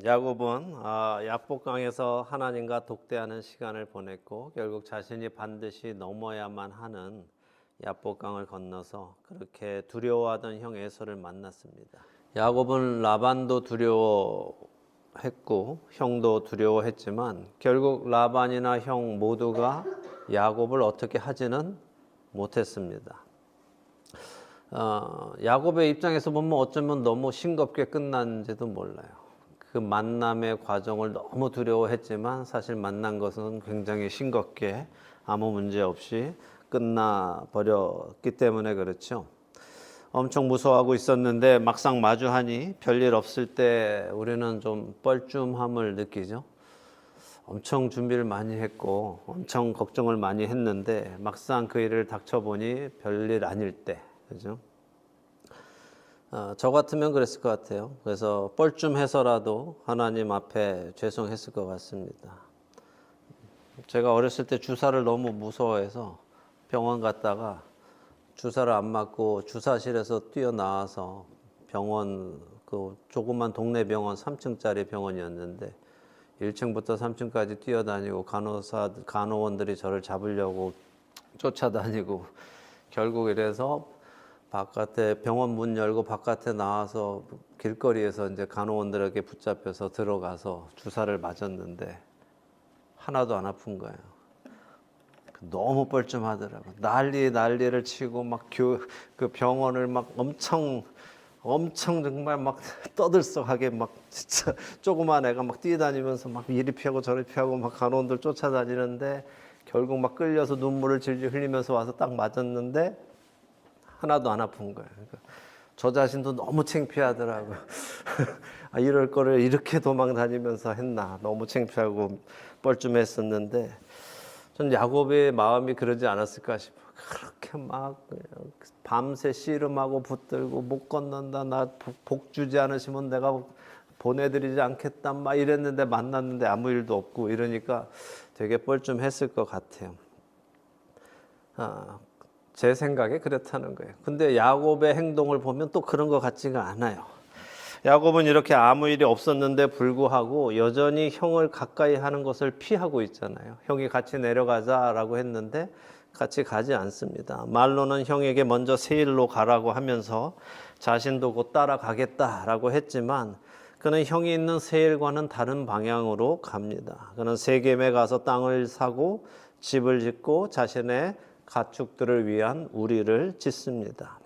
야곱은 야복강에서 하나님과 독대하는 시간을 보냈고 결국 자신이 반드시 넘어야만 하는 야복강을 건너서 그렇게 두려워하던 형 에서를 만났습니다. 야곱은 라반도 두려워했고 형도 두려워했지만 결국 라반이나 형 모두가 야곱을 어떻게 하지는 못했습니다. 야곱의 입장에서 보면 어쩌면 너무 싱겁게 끝난지도 몰라요. 그 만남의 과정을 너무 두려워했지만 사실 만난 것은 굉장히 싱겁게 아무 문제 없이 끝나버렸기 때문에 그렇죠. 엄청 무서워하고 있었는데 막상 마주하니 별일 없을 때 우리는 좀 뻘쭘함을 느끼죠. 엄청 준비를 많이 했고 엄청 걱정을 많이 했는데 막상 그 일을 닥쳐보니 별일 아닐 때, 그죠? 저 같으면 그랬을 것 같아요. 그래서 뻘쭘해서라도 하나님 앞에 죄송했을 것 같습니다. 제가 어렸을 때 주사를 너무 무서워해서 병원 갔다가 주사를 안 맞고 주사실에서 뛰어나와서 병원, 그 조그만 동네 병원 3층짜리 병원이었는데 1층부터 3층까지 뛰어다니고 간호원들이 저를 잡으려고 쫓아다니고 결국 이래서 바깥에 병원 문 열고 바깥에 나와서 길거리에서 이제 간호원들에게 붙잡혀서 들어가서 주사를 맞았는데 하나도 안 아픈 거예요. 너무 뻘쭘하더라고. 난리를 치고 막 그 병원을 막 엄청 정말 막 떠들썩하게 막 진짜 조그만 애가 막 뛰어다니면서 막 이리 피하고 저리 피하고 막 간호원들 쫓아다니는데 결국 막 끌려서 눈물을 질질 흘리면서 와서 딱 맞았는데 하나도 안 아픈 거예요. 그러니까 저 자신도 너무 창피하더라고요. 이럴 거를 이렇게 도망 다니면서 했나. 너무 창피하고 뻘쭘했었는데 전 야곱의 마음이 그러지 않았을까 싶어요. 그렇게 막 밤새 씨름하고 붙들고 못 건넌다. 나 복 주지 않으시면 내가 보내드리지 않겠다. 막 이랬는데 만났는데 아무 일도 없고 이러니까 되게 뻘쭘했을 것 같아요. 제 생각에 그렇다는 거예요. 근데 야곱의 행동을 보면 또 그런 것 같지가 않아요. 야곱은 이렇게 아무 일이 없었는데 불구하고 여전히 형을 가까이 하는 것을 피하고 있잖아요. 형이 같이 내려가자라고 했는데 같이 가지 않습니다. 말로는 형에게 먼저 세일로 가라고 하면서 자신도 곧 따라가겠다라고 했지만 그는 형이 있는 세일과는 다른 방향으로 갑니다. 그는 세겜에 가서 땅을 사고 집을 짓고 자신의 가축들을 위한 우리를 짓습니다.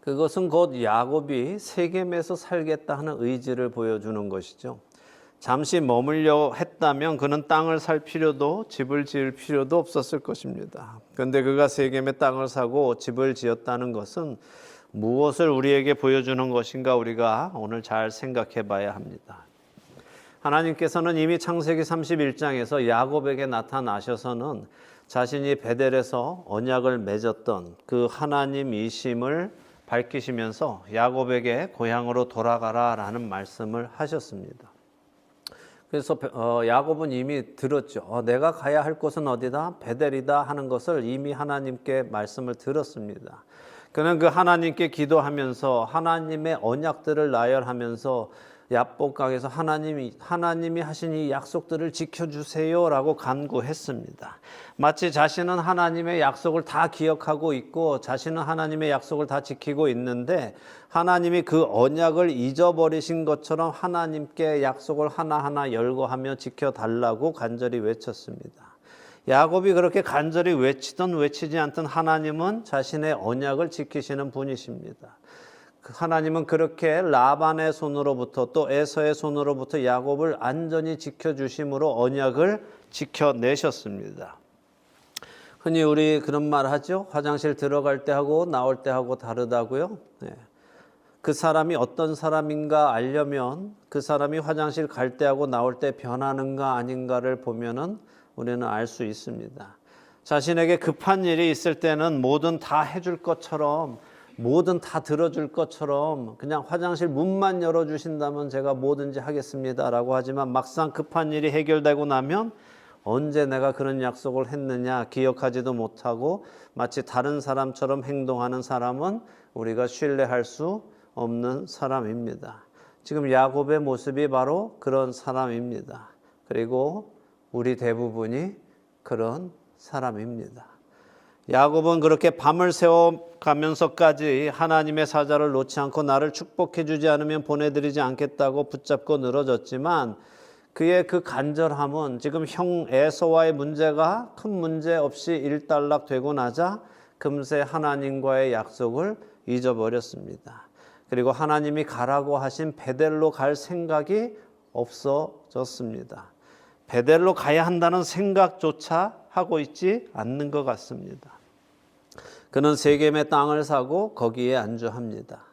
그것은 곧 야곱이 세겜에서 살겠다 하는 의지를 보여주는 것이죠. 잠시 머물려 했다면 그는 땅을 살 필요도 집을 지을 필요도 없었을 것입니다. 그런데 그가 세겜에 땅을 사고 집을 지었다는 것은 무엇을 우리에게 보여주는 것인가 우리가 오늘 잘 생각해 봐야 합니다. 하나님께서는 이미 창세기 31장에서 야곱에게 나타나셔서는 자신이 베델에서 언약을 맺었던 그 하나님이심을 밝히시면서 야곱에게 고향으로 돌아가라라는 말씀을 하셨습니다. 그래서 야곱은 이미 들었죠. 내가 가야 할 곳은 어디다? 베델이다 하는 것을 이미 하나님께 말씀을 들었습니다. 그는 그 하나님께 기도하면서 하나님의 언약들을 나열하면서 야복강에서 하나님이 하신 이 약속들을 지켜주세요라고 간구했습니다. 마치 자신은 하나님의 약속을 다 기억하고 있고 자신은 하나님의 약속을 다 지키고 있는데 하나님이 그 언약을 잊어버리신 것처럼 하나님께 약속을 하나하나 열거하며 지켜달라고 간절히 외쳤습니다. 야곱이 그렇게 간절히 외치든 외치지 않든 하나님은 자신의 언약을 지키시는 분이십니다. 하나님은 그렇게 라반의 손으로부터 또 에서의 손으로부터 야곱을 안전히 지켜주심으로 언약을 지켜내셨습니다. 흔히 우리 그런 말 하죠. 화장실 들어갈 때 하고 나올 때 하고 다르다고요. 그 사람이 어떤 사람인가 알려면 그 사람이 화장실 갈 때하고 나올 때 변하는가 아닌가를 보면은 우리는 알 수 있습니다. 자신에게 급한 일이 있을 때는 뭐든 다 해줄 것처럼 뭐든 다 들어줄 것처럼 그냥 화장실 문만 열어주신다면 제가 뭐든지 하겠습니다라고 하지만 막상 급한 일이 해결되고 나면 언제 내가 그런 약속을 했느냐 기억하지도 못하고 마치 다른 사람처럼 행동하는 사람은 우리가 신뢰할 수 없는 사람입니다. 지금 야곱의 모습이 바로 그런 사람입니다. 그리고 우리 대부분이 그런 사람입니다. 야곱은 그렇게 밤을 새워가면서까지 하나님의 사자를 놓지 않고 나를 축복해 주지 않으면 보내드리지 않겠다고 붙잡고 늘어졌지만 그의 그 간절함은 지금 형 에서와의 문제가 큰 문제 없이 일단락되고 나자 금세 하나님과의 약속을 잊어버렸습니다. 그리고 하나님이 가라고 하신 베델로 갈 생각이 없어졌습니다. 베델로 가야 한다는 생각조차 하고 있지 않는 것 같습니다. 그는 세겜의 땅을 사고 거기에 안주합니다.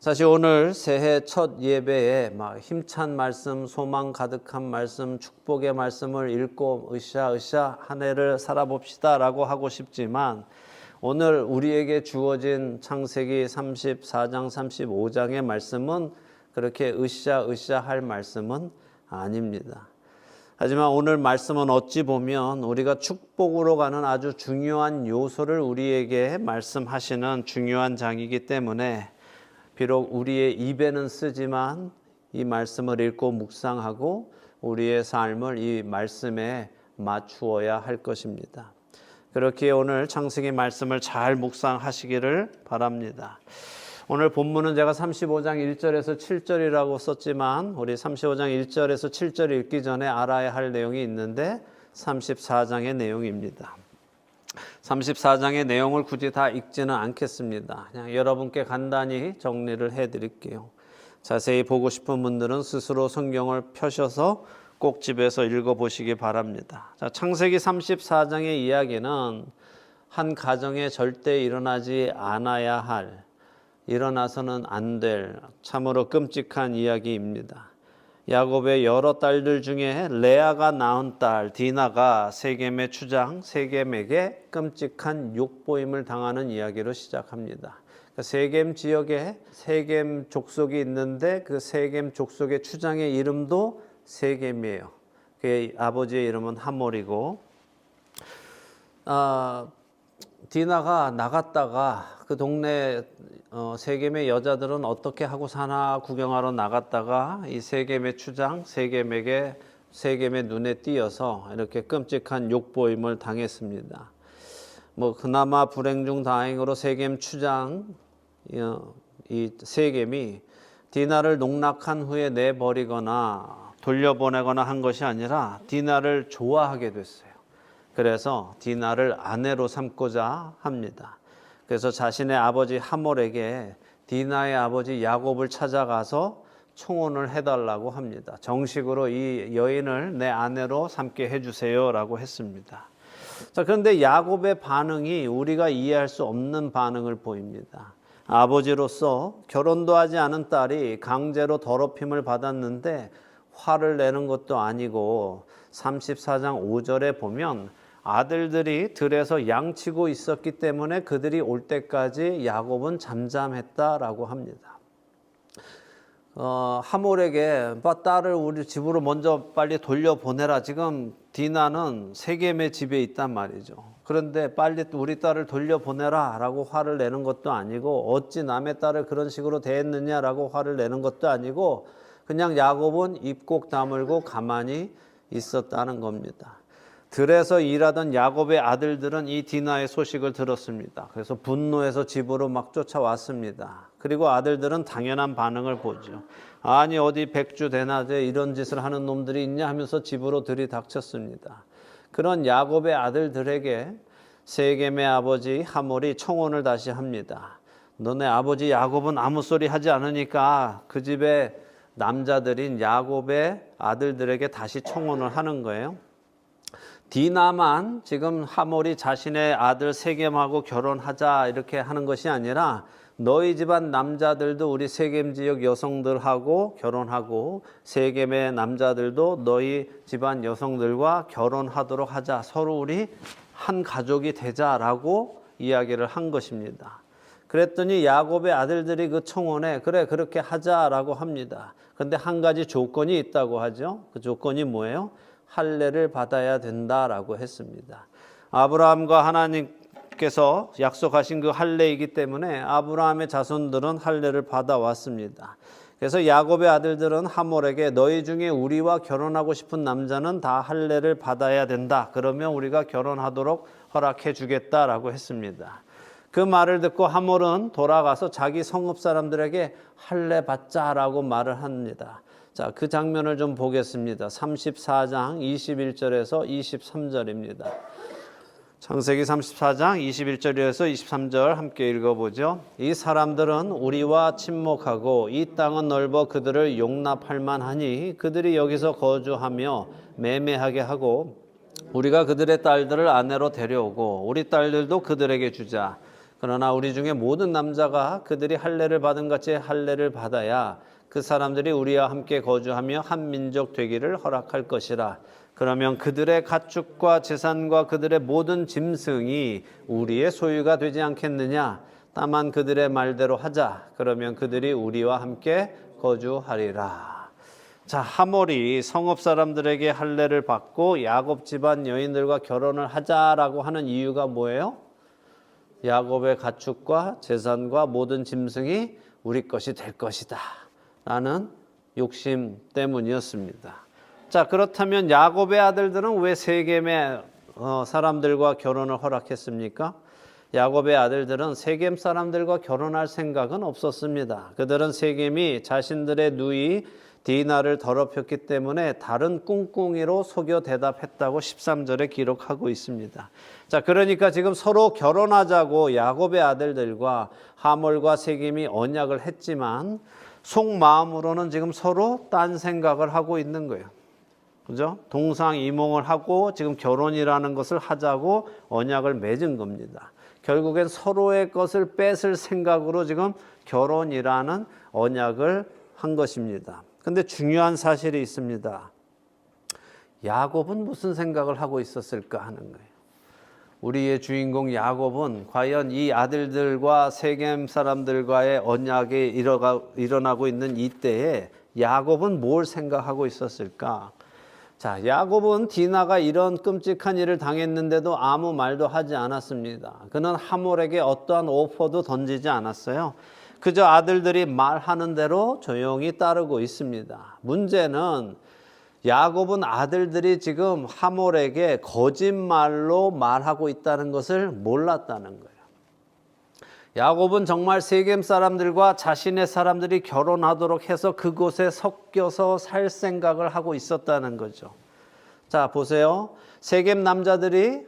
사실 오늘 새해 첫 예배에 막 힘찬 말씀, 소망 가득한 말씀, 축복의 말씀을 읽고 으쌰으쌰 한 해를 살아봅시다 라고 하고 싶지만 오늘 우리에게 주어진 창세기 34장, 35장의 말씀은 그렇게 으쌰으쌰 할 말씀은 아닙니다. 하지만 오늘 말씀은 어찌 보면 우리가 축복으로 가는 아주 중요한 요소를 우리에게 말씀하시는 중요한 장이기 때문에 비록 우리의 입에는 쓰지만 이 말씀을 읽고 묵상하고 우리의 삶을 이 말씀에 맞추어야 할 것입니다. 그렇게 오늘 창세기 말씀을 잘 묵상하시기를 바랍니다. 오늘 본문은 제가 35장 1절에서 7절이라고 썼지만 우리 35장 1절에서 7절 읽기 전에 알아야 할 내용이 있는데 34장의 내용입니다. 34장의 내용을 굳이 다 읽지는 않겠습니다. 그냥 여러분께 간단히 정리를 해드릴게요. 자세히 보고 싶은 분들은 스스로 성경을 펴셔서 꼭 집에서 읽어보시기 바랍니다. 자, 창세기 34장의 이야기는 한 가정에 절대 일어나지 않아야 할, 일어나서는 안 될 참으로 끔찍한 이야기입니다. 야곱의 여러 딸들 중에 레아가 낳은 딸 디나가 세겜의 추장 세겜에게 끔찍한 욕보임을 당하는 이야기로 시작합니다. 세겜 지역에 세겜 족속이 있는데 그 세겜 족속의 추장의 이름도 세겜이에요. 그의 아버지의 이름은 하몰이고 디나가 나갔다가 그 동네 세겜의 여자들은 어떻게 하고 사나 구경하러 나갔다가 이 세겜의 추장 세겜에게 세겜의 눈에 띄어서 이렇게 끔찍한 욕보임을 당했습니다. 그나마 불행 중 다행으로 세겜 추장 이 세겜이 디나를 농락한 후에 내버리거나 돌려보내거나 한 것이 아니라 디나를 좋아하게 됐어요. 그래서 디나를 아내로 삼고자 합니다. 그래서 자신의 아버지 하몰에게 디나의 아버지 야곱을 찾아가서 청혼을 해달라고 합니다. 정식으로 이 여인을 내 아내로 삼게 해주세요 라고 했습니다. 자, 그런데 야곱의 반응이 우리가 이해할 수 없는 반응을 보입니다. 아버지로서 결혼도 하지 않은 딸이 강제로 더럽힘을 받았는데 화를 내는 것도 아니고 34장 5절에 보면 아들들이 들에서 양치고 있었기 때문에 그들이 올 때까지 야곱은 잠잠했다라고 합니다. 하몰에게 딸을 우리 집으로 먼저 빨리 돌려보내라. 지금 디나는 세겜의 집에 있단 말이죠. 그런데 빨리 우리 딸을 돌려보내라 라고 화를 내는 것도 아니고 어찌 남의 딸을 그런 식으로 대했느냐라고 화를 내는 것도 아니고 그냥 야곱은 입 꼭 다물고 가만히 있었다는 겁니다. 들에서 일하던 야곱의 아들들은 이 디나의 소식을 들었습니다. 그래서 분노해서 집으로 막 쫓아왔습니다. 그리고 아들들은 당연한 반응을 보죠. 아니 어디 백주 대낮에 이런 짓을 하는 놈들이 있냐 하면서 집으로 들이닥쳤습니다. 그런 야곱의 아들들에게 세겜의 아버지 하몰이 청혼을 다시 합니다. 너네 아버지 야곱은 아무 소리 하지 않으니까 그 집의 남자들인 야곱의 아들들에게 다시 청혼을 하는 거예요. 디나만 지금 하몰이 자신의 아들 세겜하고 결혼하자 이렇게 하는 것이 아니라 너희 집안 남자들도 우리 세겜 지역 여성들하고 결혼하고 세겜의 남자들도 너희 집안 여성들과 결혼하도록 하자. 서로 우리 한 가족이 되자라고 이야기를 한 것입니다. 그랬더니 야곱의 아들들이 그 청혼에 그래 그렇게 하자라고 합니다. 그런데 한 가지 조건이 있다고 하죠. 그 조건이 뭐예요? 할례를 받아야 된다라고 했습니다. 아브라함과 하나님께서 약속하신 그 할례이기 때문에 아브라함의 자손들은 할례를 받아왔습니다. 그래서 야곱의 아들들은 하몰에게 너희 중에 우리와 결혼하고 싶은 남자는 다 할례를 받아야 된다. 그러면 우리가 결혼하도록 허락해 주겠다라고 했습니다. 그 말을 듣고 하몰은 돌아가서 자기 성읍 사람들에게 할례 받자라고 말을 합니다. 자, 그 장면을 좀 보겠습니다. 34장 21절에서 23절입니다. 창세기 34장 21절에서 23절 함께 읽어보죠. 이 사람들은 우리와 친목하고 이 땅은 넓어 그들을 용납할 만하니 그들이 여기서 거주하며 매매하게 하고 우리가 그들의 딸들을 아내로 데려오고 우리 딸들도 그들에게 주자. 그러나 우리 중에 모든 남자가 그들이 할례를 받은 같이 할례를 받아야 그 사람들이 우리와 함께 거주하며 한 민족 되기를 허락할 것이라. 그러면 그들의 가축과 재산과 그들의 모든 짐승이 우리의 소유가 되지 않겠느냐? 다만 그들의 말대로 하자. 그러면 그들이 우리와 함께 거주하리라. 자, 하몰이 성읍 사람들에게 할례를 받고 야곱 집안 여인들과 결혼을 하자라고 하는 이유가 뭐예요? 야곱의 가축과 재산과 모든 짐승이 우리 것이 될 것이다 라는 욕심 때문이었습니다. 자, 그렇다면 야곱의 아들들은 왜 세겜의 사람들과 결혼을 허락했습니까? 야곱의 아들들은 세겜 사람들과 결혼할 생각은 없었습니다. 그들은 세겜이 자신들의 누이 디나를 더럽혔기 때문에 다른 꿍꿍이로 속여 대답했다고 13절에 기록하고 있습니다. 자, 그러니까 지금 서로 결혼하자고 야곱의 아들들과 하몰과 세겜이 언약을 했지만 속마음으로는 지금 서로 딴 생각을 하고 있는 거예요. 그죠? 동상이몽을 하고 지금 결혼이라는 것을 하자고 언약을 맺은 겁니다. 결국엔 서로의 것을 뺏을 생각으로 지금 결혼이라는 언약을 한 것입니다. 근데 중요한 사실이 있습니다. 야곱은 무슨 생각을 하고 있었을까 하는 거예요. 우리의 주인공 야곱은 과연 이 아들들과 세겜 사람들과의 언약이 일어나고 있는 이때에 야곱은 뭘 생각하고 있었을까? 자, 야곱은 디나가 이런 끔찍한 일을 당했는데도 아무 말도 하지 않았습니다. 그는 하몰에게 어떠한 오퍼도 던지지 않았어요. 그저 아들들이 말하는 대로 조용히 따르고 있습니다. 문제는 야곱은 아들들이 지금 하몰에게 거짓말로 말하고 있다는 것을 몰랐다는 거예요. 야곱은 정말 세겜 사람들과 자신의 사람들이 결혼하도록 해서 그곳에 섞여서 살 생각을 하고 있었다는 거죠. 자, 보세요. 세겜 남자들이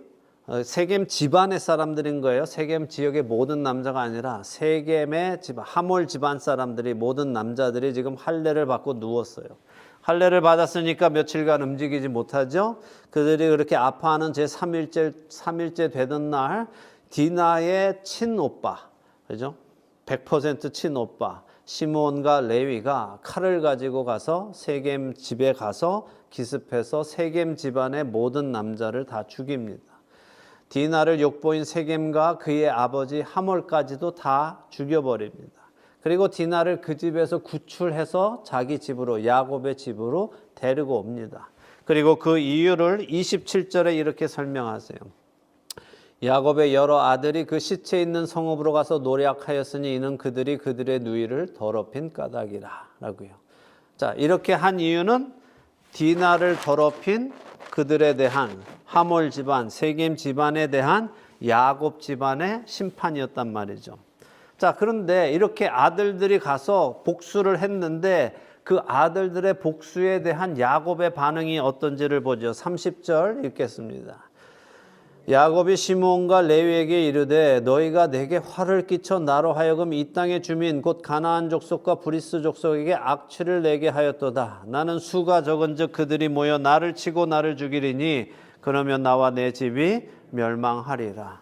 세겜 집안의 사람들인 거예요. 세겜 지역의 모든 남자가 아니라 세겜의 집안, 하몰 집안 사람들이 모든 남자들이 지금 할례를 받고 누웠어요. 할례를 받았으니까 며칠간 움직이지 못하죠. 그들이 그렇게 아파하는 제3일째 되던 날 디나의 친오빠, 그죠? 100% 친오빠 시므온과 레위가 칼을 가지고 가서 세겜 집에 가서 기습해서 세겜 집안의 모든 남자를 다 죽입니다. 디나를 욕보인 세겜과 그의 아버지 하몰까지도 다 죽여버립니다. 그리고 디나를 그 집에서 구출해서 자기 집으로 야곱의 집으로 데리고 옵니다. 그리고 그 이유를 27절에 이렇게 설명하세요. 야곱의 여러 아들이 그 시체 있는 성읍으로 가서 노략하였으니 이는 그들이 그들의 누이를 더럽힌 까닭이라 라고요. 자, 이렇게 한 이유는 디나를 더럽힌 그들에 대한 하몰 집안, 세겜 집안에 대한 야곱 집안의 심판이었단 말이죠. 자, 그런데 이렇게 아들들이 가서 복수를 했는데 그 아들들의 복수에 대한 야곱의 반응이 어떤지를 보죠. 30절 읽겠습니다. 야곱이 시므온과 레위에게 이르되 너희가 내게 화를 끼쳐 나로 하여금 이 땅의 주민 곧 가나안 족속과 브리스 족속에게 악취를 내게 하였도다. 나는 수가 적은즉 그들이 모여 나를 치고 나를 죽이리니 그러면 나와 내 집이 멸망하리라.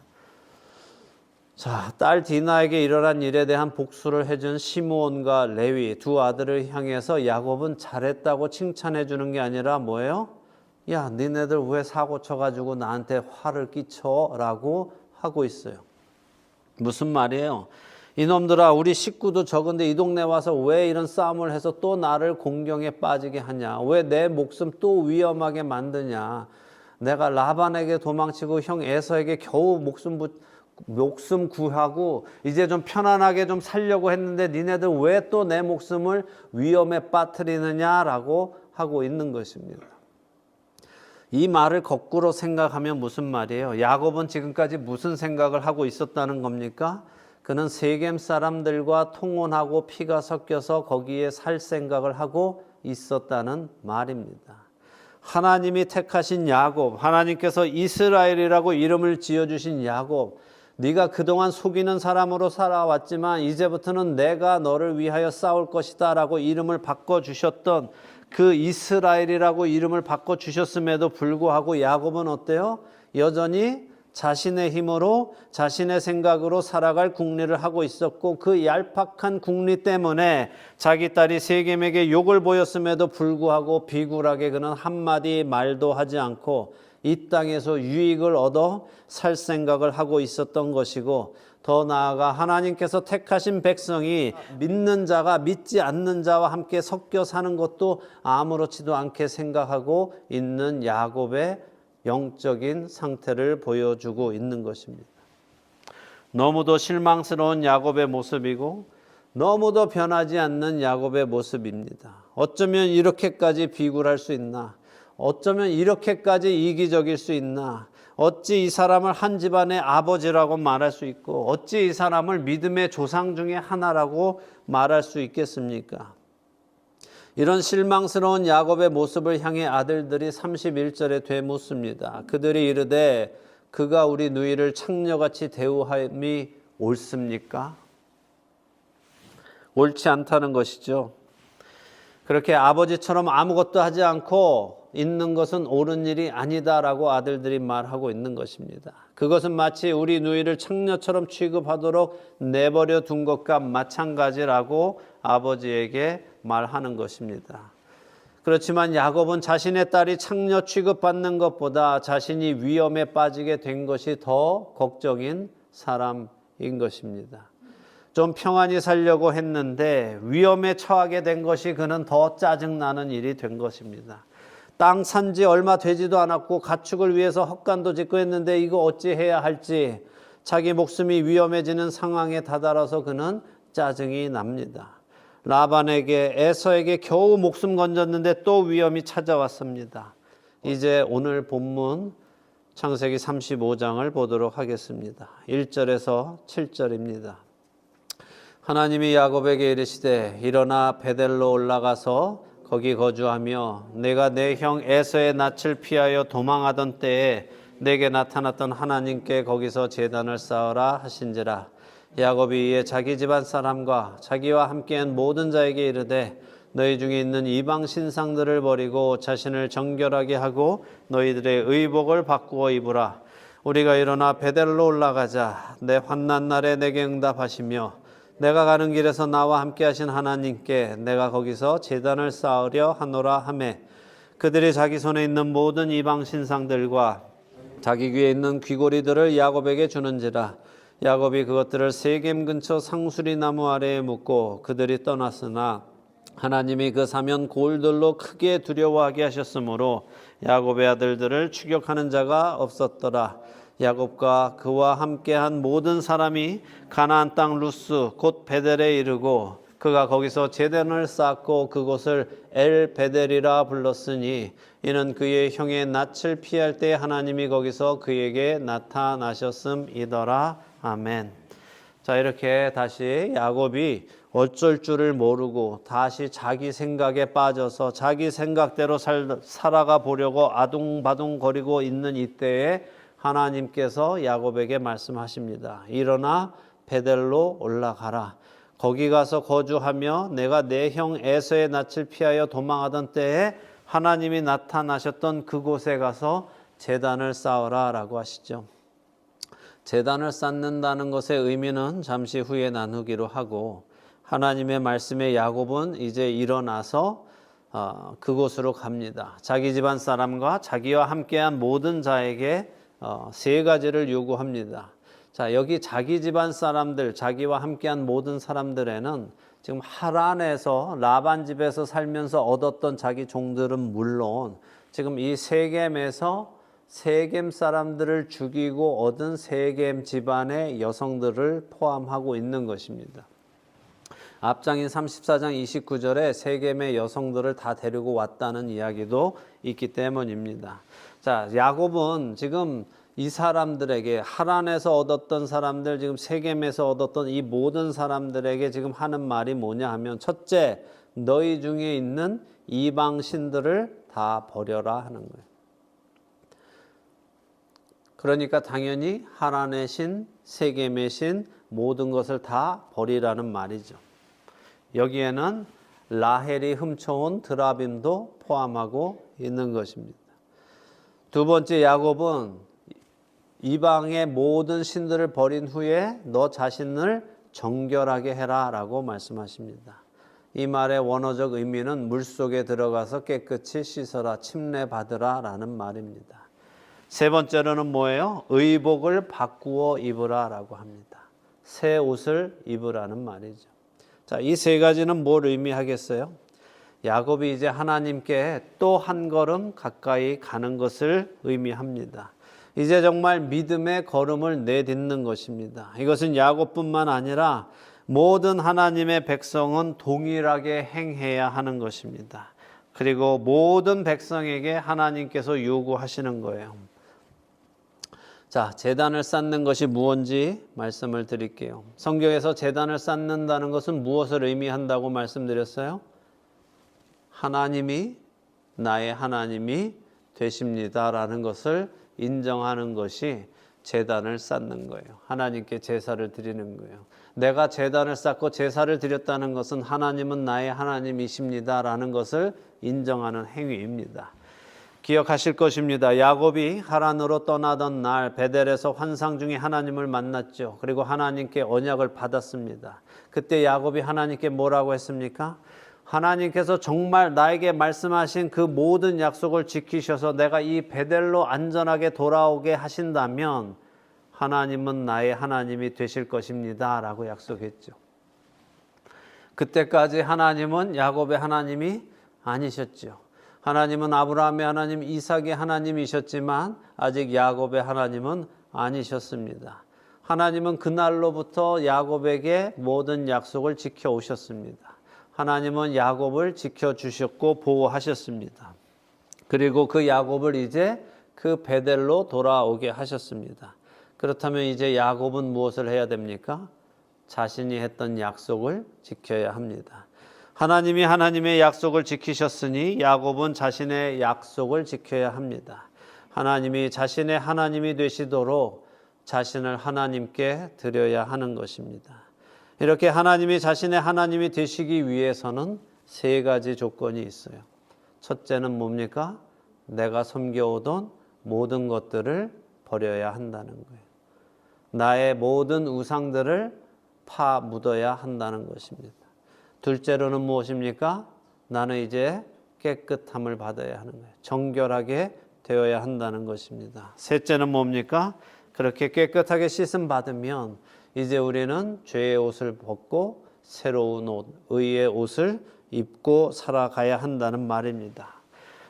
자, 딸 디나에게 일어난 일에 대한 복수를 해준 시므온과 레위 두 아들을 향해서 야곱은 잘했다고 칭찬해 주는 게 아니라 뭐예요? 야, 니네들 왜 사고 쳐가지고 나한테 화를 끼쳐? 라고 하고 있어요. 무슨 말이에요? 이놈들아, 우리 식구도 적은데 이 동네 와서 왜 이런 싸움을 해서 또 나를 공경에 빠지게 하냐? 왜 내 목숨 또 위험하게 만드냐? 내가 라반에게 도망치고 형 에서에게 겨우 목숨 목숨 구하고 이제 좀 편안하게 좀 살려고 했는데 니네들 왜 또 내 목숨을 위험에 빠뜨리느냐라고 하고 있는 것입니다. 이 말을 거꾸로 생각하면 무슨 말이에요? 야곱은 지금까지 무슨 생각을 하고 있었다는 겁니까? 그는 세겜 사람들과 통혼하고 피가 섞여서 거기에 살 생각을 하고 있었다는 말입니다. 하나님이 택하신 야곱, 하나님께서 이스라엘이라고 이름을 지어주신 야곱, 네가 그동안 속이는 사람으로 살아왔지만 이제부터는 내가 너를 위하여 싸울 것이다 라고 이름을 바꿔주셨던 그 이스라엘이라고 이름을 바꿔주셨음에도 불구하고 야곱은 어때요? 여전히 자신의 힘으로 자신의 생각으로 살아갈 궁리를 하고 있었고 그 얄팍한 궁리 때문에 자기 딸이 세겜에게 욕을 보였음에도 불구하고 비굴하게 그는 한마디 말도 하지 않고 이 땅에서 유익을 얻어 살 생각을 하고 있었던 것이고 더 나아가 하나님께서 택하신 백성이 믿는 자가 믿지 않는 자와 함께 섞여 사는 것도 아무렇지도 않게 생각하고 있는 야곱의 영적인 상태를 보여주고 있는 것입니다. 너무도 실망스러운 야곱의 모습이고 너무도 변하지 않는 야곱의 모습입니다. 어쩌면 이렇게까지 비굴할 수 있나? 어쩌면 이렇게까지 이기적일 수 있나? 어찌 이 사람을 한 집안의 아버지라고 말할 수 있고 어찌 이 사람을 믿음의 조상 중에 하나라고 말할 수 있겠습니까? 이런 실망스러운 야곱의 모습을 향해 아들들이 31절에 되묻습니다. 그들이 이르되 그가 우리 누이를 창녀같이 대우함이 옳습니까? 옳지 않다는 것이죠. 그렇게 아버지처럼 아무것도 하지 않고 있는 것은 옳은 일이 아니다라고 아들들이 말하고 있는 것입니다. 그것은 마치 우리 누이를 창녀처럼 취급하도록 내버려 둔 것과 마찬가지라고 아버지에게 말하는 것입니다. 그렇지만 야곱은 자신의 딸이 창녀 취급받는 것보다 자신이 위험에 빠지게 된 것이 더 걱정인 사람인 것입니다. 좀 평안히 살려고 했는데 위험에 처하게 된 것이 그는 더 짜증나는 일이 된 것입니다. 땅 산 지 얼마 되지도 않았고 가축을 위해서 헛간도 짓고 했는데 이거 어찌 해야 할지 자기 목숨이 위험해지는 상황에 다다라서 그는 짜증이 납니다. 라반에게 에서에게 겨우 목숨 건졌는데 또 위험이 찾아왔습니다. 이제 오늘 본문 창세기 35장을 보도록 하겠습니다. 1절에서 7절입니다. 하나님이 야곱에게 이르시되 일어나 베델로 올라가서 거기 거주하며 내가 내 형 에서의 낯을 피하여 도망하던 때에 내게 나타났던 하나님께 거기서 제단을 쌓으라 하신지라. 야곱이 이에 자기 집안 사람과 자기와 함께한 모든 자에게 이르되 너희 중에 있는 이방 신상들을 버리고 자신을 정결하게 하고 너희들의 의복을 바꾸어 입으라. 우리가 일어나 베델로 올라가자. 내 환난 날에 내게 응답하시며 내가 가는 길에서 나와 함께 하신 하나님께 내가 거기서 제단을 쌓으려 하노라 하매 그들이 자기 손에 있는 모든 이방 신상들과 자기 귀에 있는 귀고리들을 야곱에게 주는지라. 야곱이 그것들을 세겜 근처 상수리 나무 아래에 묻고 그들이 떠났으나 하나님이 그 사면 골들로 크게 두려워하게 하셨으므로 야곱의 아들들을 추격하는 자가 없었더라. 야곱과 그와 함께한 모든 사람이 가나안 땅 루스 곧 베델에 이르고 그가 거기서 제단을 쌓고 그곳을 엘 베델이라 불렀으니 이는 그의 형의 낯을 피할 때 하나님이 거기서 그에게 나타나셨음이더라. 아멘. 자, 이렇게 다시 야곱이 어쩔 줄을 모르고 다시 자기 생각에 빠져서 자기 생각대로 살아가 보려고 아둥바둥거리고 있는 이때에 하나님께서 야곱에게 말씀하십니다. 일어나 베델로 올라가라. 거기 가서 거주하며 내가 내 형 에서의 낯을 피하여 도망하던 때에 하나님이 나타나셨던 그곳에 가서 제단을 쌓으라 라고 하시죠. 제단을 쌓는다는 것의 의미는 잠시 후에 나누기로 하고 하나님의 말씀에 야곱은 이제 일어나서 그곳으로 갑니다. 자기 집안 사람과 자기와 함께한 모든 자에게 세 가지를 요구합니다. 자, 여기 자기 집안 사람들, 자기와 함께한 모든 사람들에는 지금 하란에서 라반 집에서 살면서 얻었던 자기 종들은 물론 지금 이 세겜에서 세겜 사람들을 죽이고 얻은 세겜 집안의 여성들을 포함하고 있는 것입니다. 앞장인 34장 29절에 세겜의 여성들을 다 데리고 왔다는 이야기도 있기 때문입니다. 자, 야곱은 지금 이 사람들에게 하란에서 얻었던 사람들, 지금 세겜에서 얻었던 이 모든 사람들에게 지금 하는 말이 뭐냐 하면, 첫째, 너희 중에 있는 이방 신들을 다 버려라 하는 거예요. 그러니까 당연히 하란의 신, 세겜의 신, 모든 것을 다 버리라는 말이죠. 여기에는 라헬이 훔쳐온 드라빔도 포함하고 있는 것입니다. 두 번째, 야곱은 이방의 모든 신들을 버린 후에 너 자신을 정결하게 해라 라고 말씀하십니다. 이 말의 원어적 의미는 물속에 들어가서 깨끗이 씻어라, 침례받으라 라는 말입니다. 세 번째로는 뭐예요? 의복을 바꾸어 입으라 라고 합니다. 새 옷을 입으라는 말이죠. 자, 이 세 가지는 뭘 의미하겠어요? 야곱이 이제 하나님께 또 한 걸음 가까이 가는 것을 의미합니다. 이제 정말 믿음의 걸음을 내딛는 것입니다. 이것은 야곱뿐만 아니라 모든 하나님의 백성은 동일하게 행해야 하는 것입니다. 그리고 모든 백성에게 하나님께서 요구하시는 거예요. 자, 제단을 쌓는 것이 무엇인지 말씀을 드릴게요. 성경에서 제단을 쌓는다는 것은 무엇을 의미한다고 말씀드렸어요? 하나님이 나의 하나님이 되십니다라는 것을 인정하는 것이 제단을 쌓는 거예요. 하나님께 제사를 드리는 거예요. 내가 제단을 쌓고 제사를 드렸다는 것은 하나님은 나의 하나님이십니다라는 것을 인정하는 행위입니다. 기억하실 것입니다. 야곱이 하란으로 떠나던 날 베델에서 환상 중에 하나님을 만났죠. 그리고 하나님께 언약을 받았습니다. 그때 야곱이 하나님께 뭐라고 했습니까? 하나님께서 정말 나에게 말씀하신 그 모든 약속을 지키셔서 내가 이 베델로 안전하게 돌아오게 하신다면 하나님은 나의 하나님이 되실 것입니다 라고 약속했죠. 그때까지 하나님은 야곱의 하나님이 아니셨죠. 하나님은 아브라함의 하나님, 이삭의 하나님이셨지만 아직 야곱의 하나님은 아니셨습니다. 하나님은 그날로부터 야곱에게 모든 약속을 지켜오셨습니다. 하나님은 야곱을 지켜주셨고 보호하셨습니다. 그리고 그 야곱을 이제 그 베델로 돌아오게 하셨습니다. 그렇다면 이제 야곱은 무엇을 해야 됩니까? 자신이 했던 약속을 지켜야 합니다. 하나님이 하나님의 약속을 지키셨으니 야곱은 자신의 약속을 지켜야 합니다. 하나님이 자신의 하나님이 되시도록 자신을 하나님께 드려야 하는 것입니다. 이렇게 하나님이 자신의 하나님이 되시기 위해서는 세 가지 조건이 있어요. 첫째는 뭡니까? 내가 섬겨오던 모든 것들을 버려야 한다는 거예요. 나의 모든 우상들을 파묻어야 한다는 것입니다. 둘째로는 무엇입니까? 나는 이제 깨끗함을 받아야 하는 거예요. 정결하게 되어야 한다는 것입니다. 셋째는 뭡니까? 그렇게 깨끗하게 씻음 받으면 이제 우리는 죄의 옷을 벗고 새로운 옷, 의의 옷을 입고 살아가야 한다는 말입니다.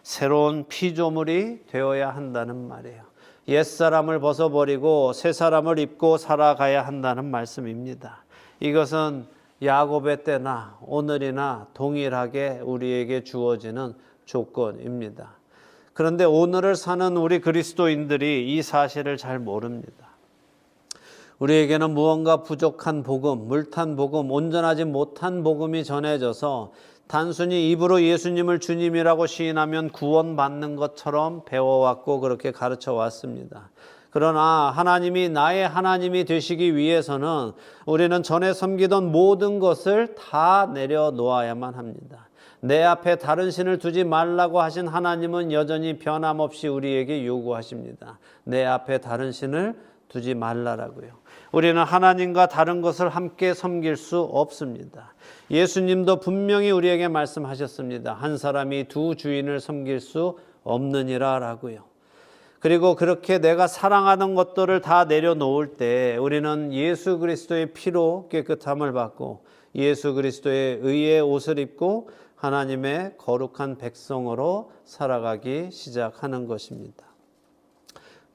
새로운 피조물이 되어야 한다는 말이에요. 옛사람을 벗어버리고 새 사람을 입고 살아가야 한다는 말씀입니다. 이것은 야곱의 때나 오늘이나 동일하게 우리에게 주어지는 조건입니다. 그런데 오늘을 사는 우리 그리스도인들이 이 사실을 잘 모릅니다. 우리에게는 무언가 부족한 복음, 물탄 복음, 온전하지 못한 복음이 전해져서 단순히 입으로 예수님을 주님이라고 시인하면 구원받는 것처럼 배워왔고 그렇게 가르쳐 왔습니다. 그러나 하나님이 나의 하나님이 되시기 위해서는 우리는 전에 섬기던 모든 것을 다 내려놓아야만 합니다. 내 앞에 다른 신을 두지 말라고 하신 하나님은 여전히 변함없이 우리에게 요구하십니다. 내 앞에 다른 신을 두지 말라라고요. 우리는 하나님과 다른 것을 함께 섬길 수 없습니다. 예수님도 분명히 우리에게 말씀하셨습니다. 한 사람이 두 주인을 섬길 수 없느니라 라고요. 그리고 그렇게 내가 사랑하는 것들을 다 내려놓을 때 우리는 예수 그리스도의 피로 깨끗함을 받고 예수 그리스도의 의의 옷을 입고 하나님의 거룩한 백성으로 살아가기 시작하는 것입니다.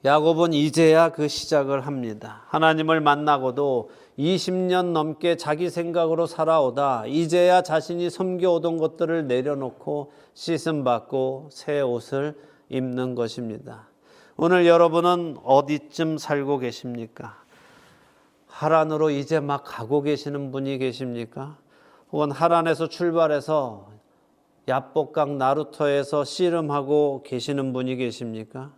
야곱은 이제야 그 시작을 합니다. 하나님을 만나고도 20년 넘게 자기 생각으로 살아오다 이제야 자신이 섬겨오던 것들을 내려놓고 씻음받고 새 옷을 입는 것입니다. 오늘 여러분은 어디쯤 살고 계십니까? 하란으로 이제 막 가고 계시는 분이 계십니까? 혹은 하란에서 출발해서 야복강 나루터에서 씨름하고 계시는 분이 계십니까?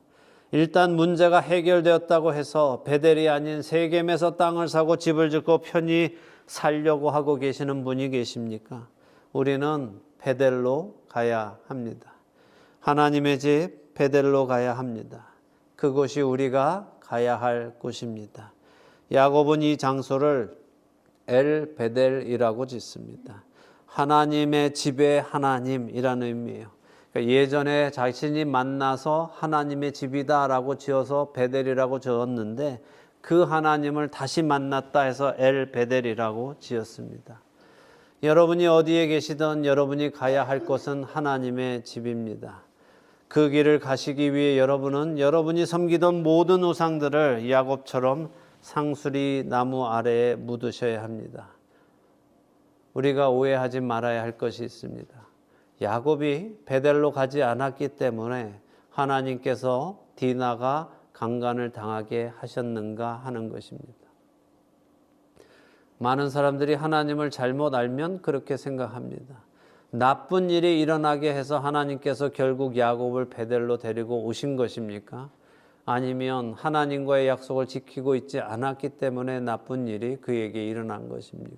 일단 문제가 해결되었다고 해서 베델이 아닌 세겜에서 땅을 사고 집을 짓고 편히 살려고 하고 계시는 분이 계십니까? 우리는 베델로 가야 합니다. 하나님의 집 베델로 가야 합니다. 그곳이 우리가 가야 할 곳입니다. 야곱은 이 장소를 엘 베델이라고 짓습니다. 하나님의 집의 하나님이라는 의미예요. 그러니까 예전에 자신이 만나서 하나님의 집이다라고 지어서 베델이라고 지었는데 그 하나님을 다시 만났다 해서 엘 베델이라고 지었습니다. 여러분이 어디에 계시든 여러분이 가야 할 곳은 하나님의 집입니다. 그 길을 가시기 위해 여러분은 여러분이 섬기던 모든 우상들을 야곱처럼 상수리 나무 아래에 묻으셔야 합니다. 우리가 오해하지 말아야 할 것이 있습니다. 야곱이 베델로 가지 않았기 때문에 하나님께서 디나가 강간을 당하게 하셨는가 하는 것입니다. 많은 사람들이 하나님을 잘못 알면 그렇게 생각합니다. 나쁜 일이 일어나게 해서 하나님께서 결국 야곱을 베델로 데리고 오신 것입니까? 아니면 하나님과의 약속을 지키고 있지 않았기 때문에 나쁜 일이 그에게 일어난 것입니까?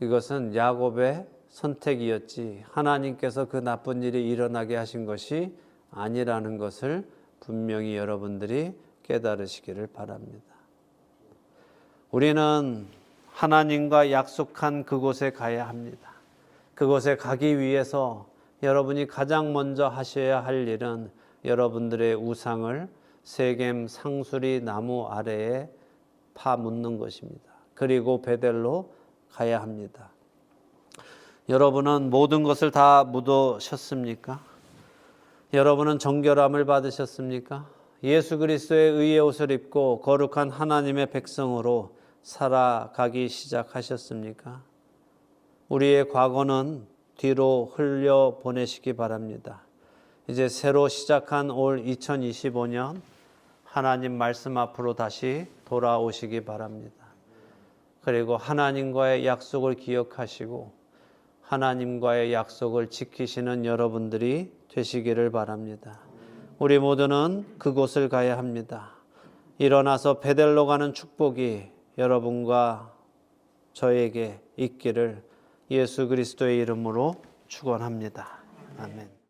이것은 야곱의 선택이었지 하나님께서 그 나쁜 일이 일어나게 하신 것이 아니라는 것을 분명히 여러분들이 깨달으시기를 바랍니다. 우리는 하나님과 약속한 그곳에 가야 합니다. 그곳에 가기 위해서 여러분이 가장 먼저 하셔야 할 일은 여러분들의 우상을 세겜 상수리 나무 아래에 파묻는 것입니다. 그리고 베델로 가야 합니다. 여러분은 모든 것을 다 묻으셨습니까? 여러분은 정결함을 받으셨습니까? 예수 그리스도의 의의 옷을 입고 거룩한 하나님의 백성으로 살아가기 시작하셨습니까? 우리의 과거는 뒤로 흘려보내시기 바랍니다. 이제 새로 시작한 올 2025년 하나님 말씀 앞으로 다시 돌아오시기 바랍니다. 그리고 하나님과의 약속을 기억하시고 하나님과의 약속을 지키시는 여러분들이 되시기를 바랍니다. 우리 모두는 그곳을 가야 합니다. 일어나서 베델로 가는 축복이 여러분과 저에게 있기를 예수 그리스도의 이름으로 축원합니다. 아멘.